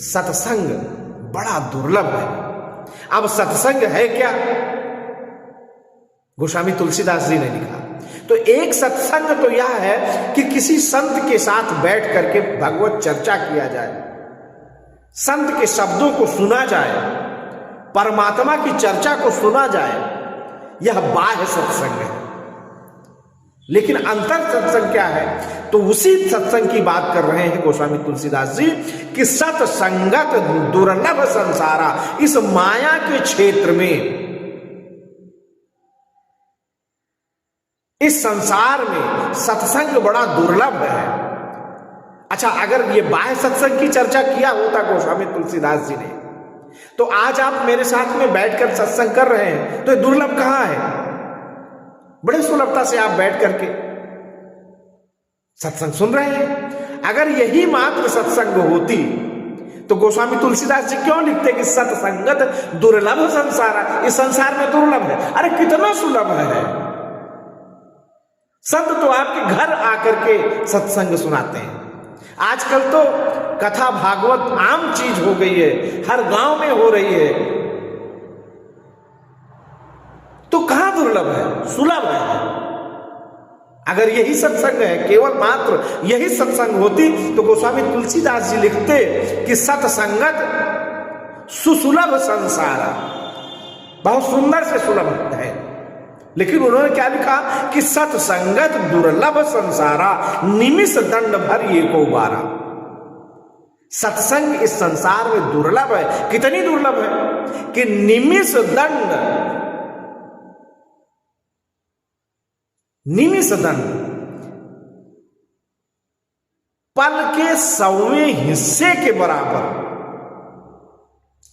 सत्संग बड़ा दुर्लभ है। अब सत्संग है क्या? गोस्वामी तुलसीदास जी ने लिखा। तो एक सत्संग तो यह है कि किसी संत के साथ बैठ करके भगवत चर्चा किया जाए, संत के शब्दों को सुना जाए, परमात्मा की चर्चा को सुना जाए, यह बाह्य सत्संग है। लेकिन अंतर सत्संग क्या है? तो उसी सत्संग की बात कर रहे हैं गोस्वामी तुलसीदास जी कि सत्संगत दुर्लभ संसारा। इस माया के क्षेत्र में, इस संसार में सत्संग बड़ा दुर्लभ है। अच्छा, अगर ये बाह्य सत्संग की चर्चा किया होता गोस्वामी तुलसीदास जी ने, तो आज आप मेरे साथ में बैठकर सत्संग कर रहे हैं, तो ये दुर्लभ कहां है? बड़े सुलभता से आप बैठ करके सत्संग सुन रहे हैं। अगर यही मात्र सत्संग होती तो गोस्वामी तुलसीदास जी क्यों लिखते कि सत्संगत दुर्लभ संसारा, इस संसार में दुर्लभ है। अरे कितना सुलभ है। संत तो आपके घर आकर के सत्संग सुनाते हैं। आजकल तो कथा भागवत आम चीज हो गई है, हर गांव में हो रही है। तो कहां दुर्लभ है? सुलभ है। अगर यही सत्संग है, केवल मात्र यही सत्संग होती तो गोस्वामी तुलसीदास जी लिखते कि सत्संगत सुसुलभ संसारा, बहुत सुंदर से सुलभ है। लेकिन उन्होंने क्या लिखा कि सत्संगत दुर्लभ संसारा, निमिष दंड भर एको बारा। सत्संग इस संसार में दुर्लभ है। कितनी दुर्लभ है कि निमिष दंड, निमिष दंड, पल के 100वें हिस्से के बराबर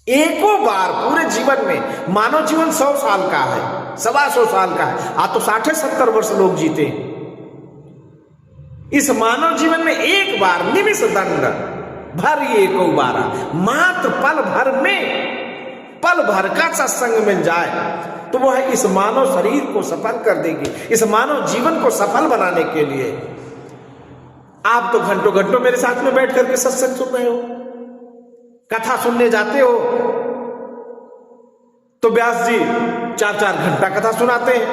एको बार पूरे जीवन में। मानव जीवन 100 साल का है, 125 साल का है। आज तो 60-70 वर्ष लोग जीते। इस मानव जीवन में एक बार निमिष दंड भर एको बारा, मात्र पल भर में, पल भर का सत्संग मिल जाए तो वह इस मानव शरीर को सफल कर देगी, इस मानव जीवन को सफल बनाने के लिए। आप तो घंटों घंटों मेरे साथ में बैठ करके सत्संग सुन रहे हो, कथा सुनने जाते हो तो व्यास जी 4-4 घंटा कथा सुनाते हैं,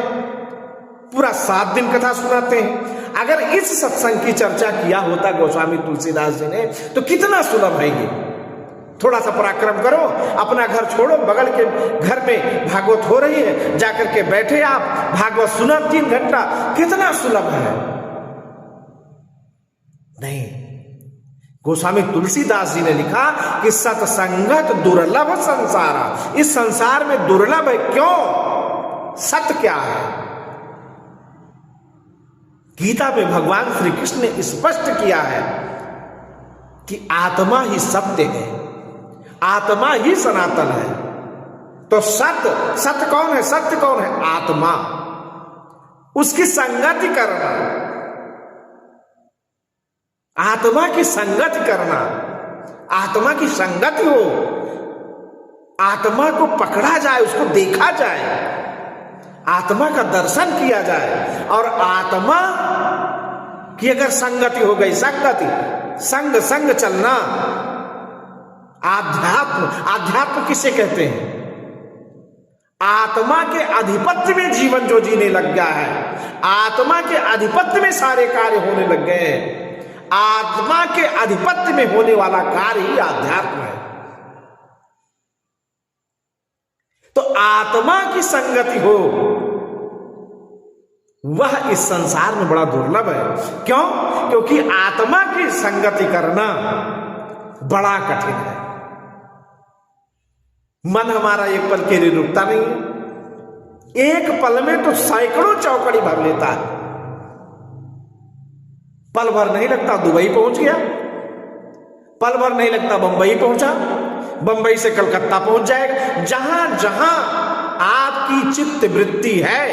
पूरा 7 दिन कथा सुनाते हैं। अगर इस सत्संग की चर्चा किया होता गोस्वामी तुलसीदास जी ने तो कितना सुलभ है ये। थोड़ा सा पराक्रम करो, अपना घर छोड़ो, बगल के घर में भागवत हो रही है, जाकर के बैठे आप, भागवत सुना 3 घंटा, कितना सुलभ है। नहीं, गोस्वामी तुलसीदास जी ने लिखा कि सत्संगत दुर्लभ संसारा। इस संसार में दुर्लभ है। क्यों? सत्य क्या है? गीता में भगवान श्री कृष्ण ने स्पष्ट किया है कि आत्मा ही सत्य है, आत्मा ही सनातन है। तो सत्य कौन है? सत्य कौन है? आत्मा। उसकी संगति करना, आत्मा की संगति करना, आत्मा की संगति हो, आत्मा को पकड़ा जाए, उसको देखा जाए, आत्मा का दर्शन किया जाए। और आत्मा की अगर संगति हो गई, संगति, संग संग चलना, आध्यात्म। आध्यात्म किसे कहते हैं? आत्मा के आधिपत्य में जीवन जो जीने लग गया है, आत्मा के आधिपत्य में सारे कार्य होने लग गए हैं। आत्मा के आधिपत्य में होने वाला कार्य ही आध्यात्म है। तो आत्मा की संगति हो, वह इस संसार में बड़ा दुर्लभ है। क्यों? क्योंकि आत्मा की संगति करना बड़ा कठिन है। मन हमारा एक पल के लिए रुकता नहीं है। एक पल में तो सैकड़ों चौकड़ी भर लेता है। पल भर नहीं लगता दुबई पहुंच गया, पल भर नहीं लगता बंबई पहुंचा, बंबई से कलकत्ता पहुंच जाएगा। जहां जहां आपकी चित्त वृत्ति है,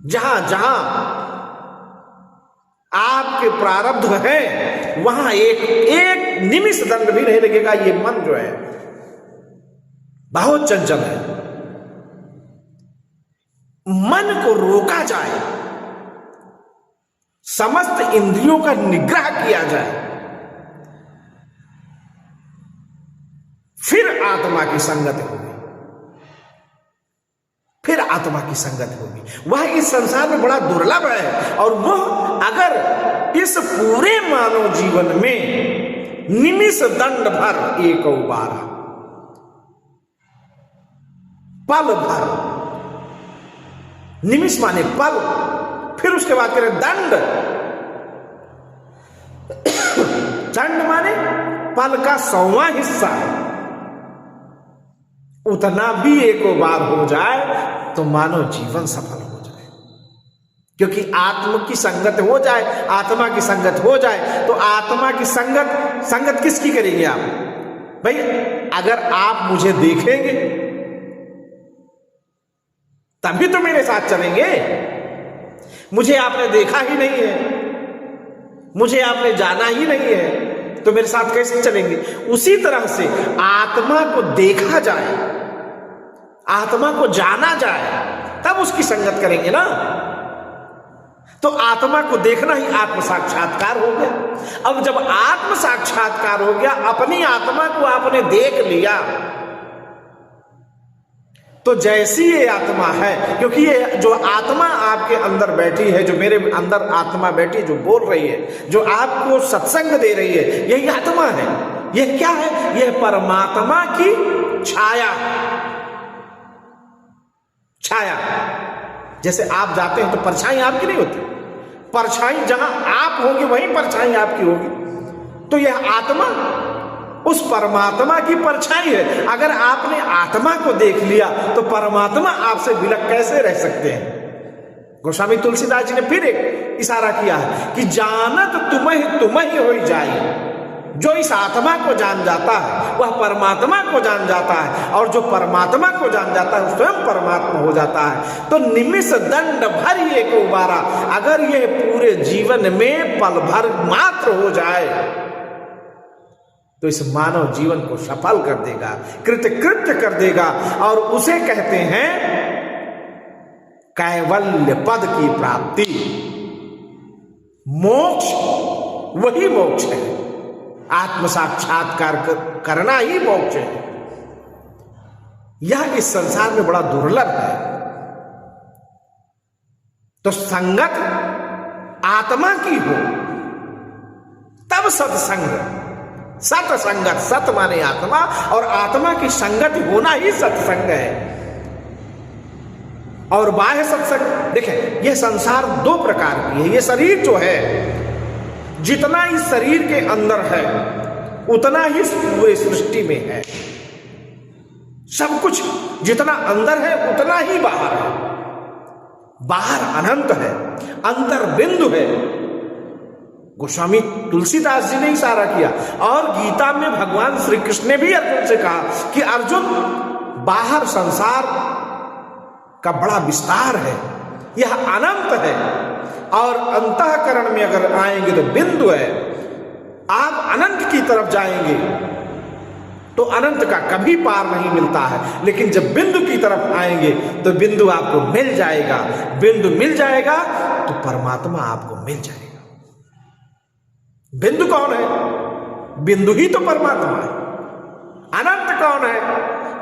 जहां जहां आपके प्रारब्ध है, वहां एक निमिष दंड भी नहीं लगेगा। ये मन जो है बहुत चंचल है। मन को रोका जाए, समस्त इंद्रियों का निग्रह किया जाए, फिर आत्मा की संगत होगी, फिर आत्मा की संगत होगी। वह इस संसार में बड़ा दुर्लभ है। और वह अगर इस पूरे मानव जीवन में निमिष दंड भर एक बार, पल भर, निमिष माने पल, फिर उसके बाद करें दंड, दंड माने पल का 100वां हिस्सा, उतना भी एक बार हो जाए तो मानव जीवन सफल हो जाए। क्योंकि आत्मा की संगत हो जाए, आत्मा की संगत हो जाए तो आत्मा की संगत किसकी करेंगे आप? भाई अगर आप मुझे देखेंगे तभी तो मेरे साथ चलेंगे। मुझे आपने देखा ही नहीं है, मुझे आपने जाना ही नहीं है, तो मेरे साथ कैसे चलेंगे? उसी तरह से आत्मा को देखा जाए, आत्मा को जाना जाए, तब उसकी संगत करेंगे ना। तो आत्मा को देखना ही आत्म साक्षात्कार हो गया। अब जब आत्म साक्षात्कार हो गया, अपनी आत्मा को आपने देख लिया, तो जैसी ये आत्मा है, क्योंकि ये जो आत्मा आपके अंदर बैठी है, जो मेरे अंदर आत्मा बैठी है, जो बोल रही है, जो आपको सत्संग दे रही है, यही आत्मा है। यह क्या है? यह परमात्मा की छाया। छाया जैसे आप जाते हैं तो परछाई आपकी नहीं होती, परछाई जहां आप होंगे वहीं परछाई आपकी होगी। तो यह आत्मा उस परमात्मा की परछाई है। अगर आपने आत्मा को देख लिया तो परमात्मा आपसे विलग कैसे रह सकते हैं? गोस्वामी तुलसीदास जी ने फिर एक इशारा किया है कि जानत तुम्हें हो जाए। जो इस आत्मा को जान जाता है वह परमात्मा को जान जाता है, और जो परमात्मा को जान जाता है स्वयं परमात्मा हो जाता है। तो निमिष दंड भर एक उबारा, अगर यह पूरे जीवन में पल भर मात्र हो जाए तो इस मानव जीवन को सफल कर देगा, कृतकृत्य कर देगा। और उसे कहते हैं कैवल्य पद की प्राप्ति। मोक्ष वही मोक्ष है, आत्म साक्षात्कार करना ही मोक्ष है। यह इस संसार में बड़ा दुर्लभ है। तो संगत आत्मा की हो तब सत्संग, सत्संगत, सत माने आत्मा, और आत्मा की संगति होना ही सत्संग है। और बाह्य सत्संग, देखें यह संसार दो प्रकार की है। यह शरीर जो है, जितना इस शरीर के अंदर है उतना ही पूरे सृष्टि में है। सब कुछ जितना अंदर है उतना ही बाहर है। बाहर अनंत है, अंतर बिंदु है। गोस्वामी तुलसीदास जी ने इशारा किया, और गीता में भगवान श्री कृष्ण ने भी अर्जुन से कहा कि अर्जुन, बाहर संसार का बड़ा विस्तार है, यह अनंत है, और अंतःकरण में अगर आएंगे तो बिंदु है। आप अनंत की तरफ जाएंगे तो अनंत का कभी पार नहीं मिलता है, लेकिन जब बिंदु की तरफ आएंगे तो बिंदु आपको मिल जाएगा। बिंदु मिल जाएगा तो परमात्मा आपको मिल जाएगा। बिंदु कौन है? बिंदु ही तो परमात्मा है। अनंत कौन है?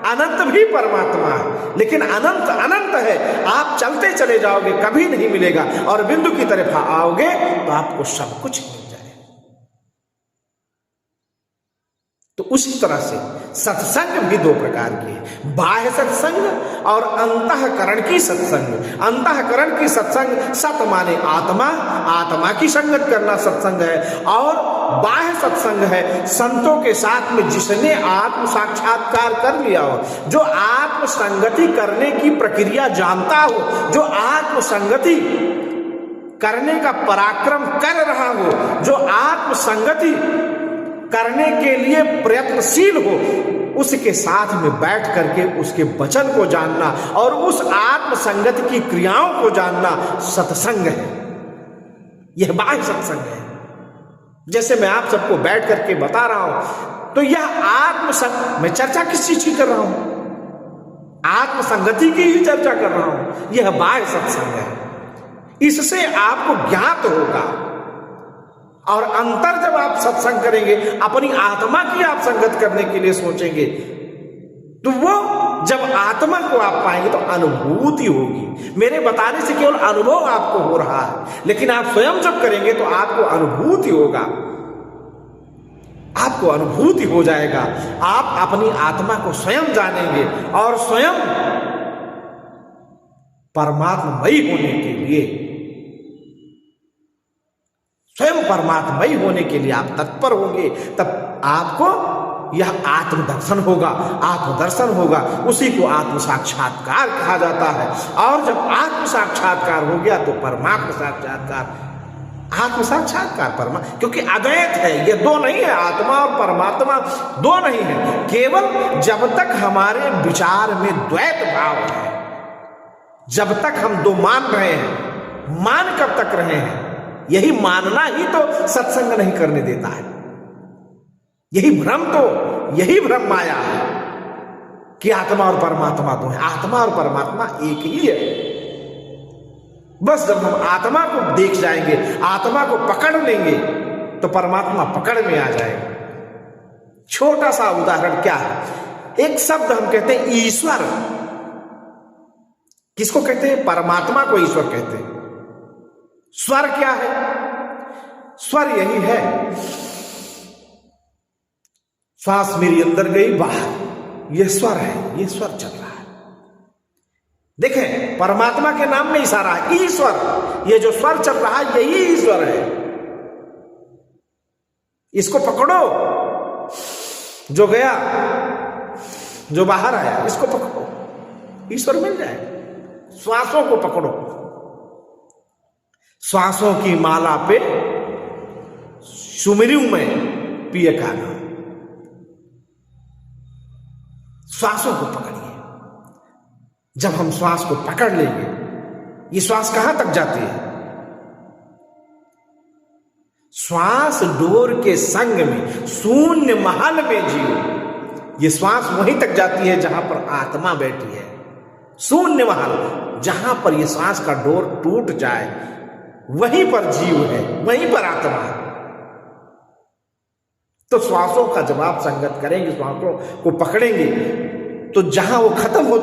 अनंत भी परमात्मा है। लेकिन अनंत अनंत है, आप चलते चले जाओगे कभी नहीं मिलेगा, और बिंदु की तरफ आओगे तो आपको सब कुछ मिल जाएगा। तो उसी तरह से सत्संग भी दो प्रकार की है, बाह्य सत्संग और अंतःकरण की सत्संग। अंतःकरण की सत्संग, सत माने आत्मा, आत्मा की संगत करना सत्संग है। और बाह्य सत्संग है संतों के साथ में जिसने आत्म साक्षात्कार कर लिया हो, जो आत्म संगति करने की प्रक्रिया जानता हो, जो आत्म संगति करने का पराक्रम कर रहा हो, जो आत्म संगति करने के लिए प्रयत्नशील हो, उसके साथ में बैठ करके उसके वचन को जानना और उस आत्म संगति की क्रियाओं को जानना सत्संग है। यह बाह्य सत्संग है। जैसे मैं आप सबको बैठ करके बता रहा हूं, तो यह आत्मसंग, मैं चर्चा किस चीज की कर रहा हूं? आत्मसंगति की ही चर्चा कर रहा हूं। यह बाह्य सत्संग है। इससे आपको ज्ञात होगा। और अंतर जब आप सत्संग करेंगे, अपनी आत्मा की आप संगत करने के लिए सोचेंगे, तो वो जब आत्मा को आप पाएंगे तो अनुभूति होगी। मेरे बताने से केवल अनुभव आपको हो रहा है, लेकिन आप स्वयं जब करेंगे तो आपको अनुभूति होगा, आपको अनुभूति हो जाएगा। आप अपनी आत्मा को स्वयं जानेंगे और स्वयं परमात्ममयी होने के लिए, स्वयं परमात्ममयी होने के लिए आप तत्पर होंगे। तब आपको यह आत्मदर्शन होगा, आत्मदर्शन होगा। उसी को आत्म साक्षात्कार कहा जाता है। और जब आत्म साक्षात्कार हो गया तो परमात्मा साक्षात्कार, आत्म साक्षात्कार परमात्मा, क्योंकि अद्वैत है, ये दो नहीं है, आत्मा और परमात्मा दो नहीं है। केवल जब तक हमारे विचार में द्वैत भाव है, जब तक हम दो मान रहे हैं, मान कब तक रहे हैं? यही मानना ही तो सत्संग नहीं करने देता है। यही भ्रम माया है कि आत्मा और परमात्मा दो है। आत्मा और परमात्मा एक ही है। बस जब हम आत्मा को देख जाएंगे, आत्मा को पकड़ लेंगे तो परमात्मा पकड़ में आ जाएगा। छोटा सा उदाहरण क्या है? एक शब्द हम कहते हैं ईश्वर। किसको कहते हैं? परमात्मा को ईश्वर कहते हैं। स्वर क्या है? स्वर यही है, श्वास मेरी अंदर गई बाहर, यह स्वर है, यह स्वर चल रहा है। देखें, परमात्मा के नाम में इशारा है, ईश्वर। यह जो स्वर चल रहा है यही ईश्वर है। इसको पकड़ो, जो गया, जो बाहर आया, इसको पकड़ो, ईश्वर मिल जाए। श्वासों को पकड़ो, श्वासों की माला पे सुमिरू में पिए का नाम। श्वासों को पकड़िए। जब हम श्वास को पकड़ लेंगे, ये श्वास कहां तक जाती है? श्वास डोर के संग में, शून्य महल में जियो। ये श्वास वहीं तक जाती है जहां पर आत्मा बैठी है। शून्य महल, जहां पर ये श्वास का डोर टूट जाए, वहीं पर जीव है, वहीं पर आत्मा है। तो श्वासों का जब आप संगत करेंगे, श्वासों को पकड़ेंगे, तो जहां वो खत्म होती